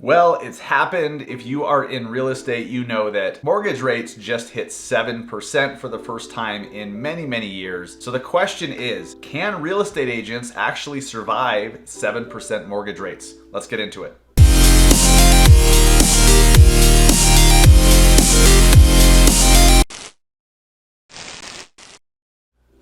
Well, it's happened. If you are in real estate, you know that mortgage rates just hit 7% for the first time in many, many years. So the question is, can real estate agents actually survive 7% mortgage rates? Let's get into it.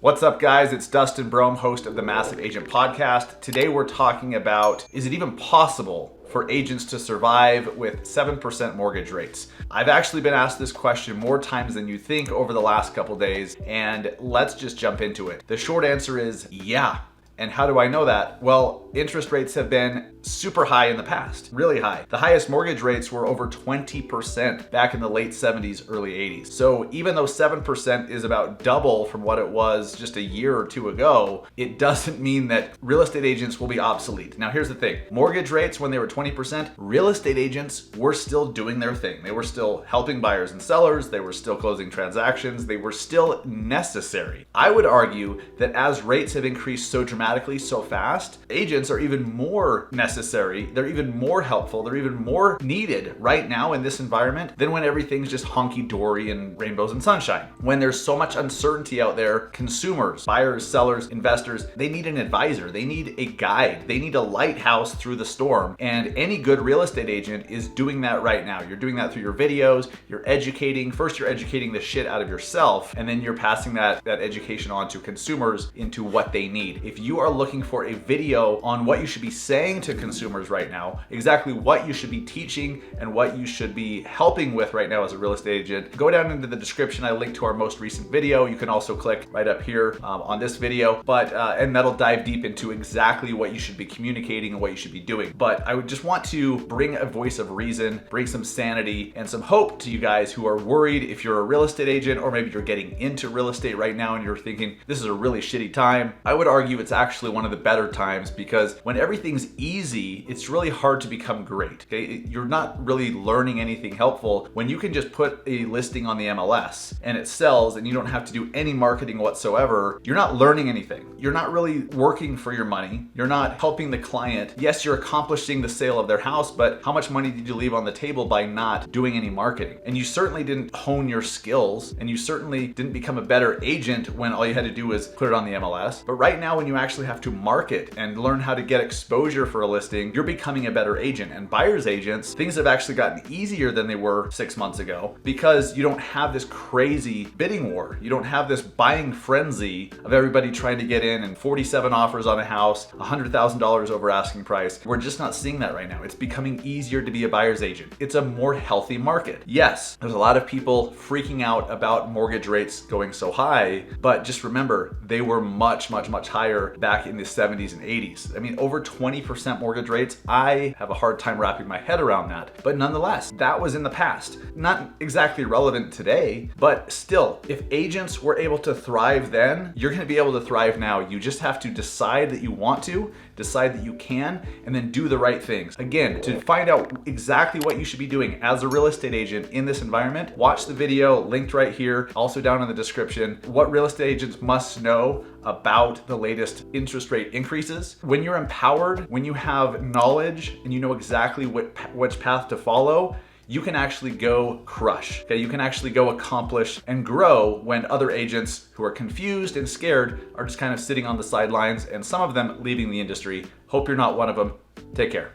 What's up, guys? It's Dustin Brohm, host of the Massive Agent Podcast. Today we're talking about, is it even possible for agents to survive with 7% mortgage rates? I've actually been asked this question more times than you think over the last couple days, and let's just jump into it. The short answer is yeah. And how do I know that? Well, interest rates have been super high in the past, really high. The highest mortgage rates were over 20% back in the late 70s, early 80s. So even though 7% is about double from what it was just a year or two ago, it doesn't mean that real estate agents will be obsolete. Now here's the thing, mortgage rates when they were 20%, real estate agents were still doing their thing. They were still helping buyers and sellers, they were still closing transactions, they were still necessary. I would argue that as rates have increased so dramatically, so fast, agents are even more necessary, they're even more helpful, they're even more needed right now in this environment than when everything's just hunky-dory and rainbows and sunshine. When there's so much uncertainty out there, consumers, buyers, sellers, investors, they need an advisor, they need a guide, they need a lighthouse through the storm. And any good real estate agent is doing that right now. You're doing that through your videos, you're educating. First, you're educating the shit out of yourself, and then you're passing that education on to consumers into what they need. If you are looking for a video on what you should be saying to consumers right now, exactly what you should be teaching and what you should be helping with right now as a real estate agent, go down into the description. I linked to our most recent video. You can also click right up here on this video, and that'll dive deep into exactly what you should be communicating and what you should be doing. But I would just want to bring a voice of reason, bring some sanity and some hope to you guys who are worried if you're a real estate agent, or maybe you're getting into real estate right now and you're thinking this is a really shitty time. I would argue it's actually one of the better times, because when everything's easy, it's really hard to become great. Okay, you're not really learning anything helpful when you can just put a listing on the MLS and it sells and you don't have to do any marketing whatsoever. You're not learning anything. You're not really working for your money. You're not helping the client. Yes, you're accomplishing the sale of their house, but how much money did you leave on the table by not doing any marketing? And you certainly didn't hone your skills, and you certainly didn't become a better agent when all you had to do was put it on the MLS. But right now, when you actually have to market and learn how to get exposure for a listing, you're becoming a better agent. And buyer's agents, things have actually gotten easier than they were 6 months ago, because you don't have this crazy bidding war. You don't have this buying frenzy of everybody trying to get in and 47 offers on a house, $100,000 over asking price. We're just not seeing that right now. It's becoming easier to be a buyer's agent. It's a more healthy market. Yes, there's a lot of people freaking out about mortgage rates going so high, but just remember, they were much, much, much higher back in the 70s and 80s. I mean, over 20% mortgage rates. I have a hard time wrapping my head around that. But nonetheless, that was in the past. Not exactly relevant today, but still, if agents were able to thrive then, you're gonna be able to thrive now. You just have to decide that you want to, decide that you can, and then do the right things. Again, to find out exactly what you should be doing as a real estate agent in this environment, watch the video linked right here, also down in the description, what real estate agents must know about the latest interest rate increases. When you're empowered, when you have knowledge and you know exactly which path to follow, you can actually go crush. Okay, you can actually go accomplish and grow when other agents who are confused and scared are just kind of sitting on the sidelines, and some of them leaving the industry. Hope you're not one of them. Take care.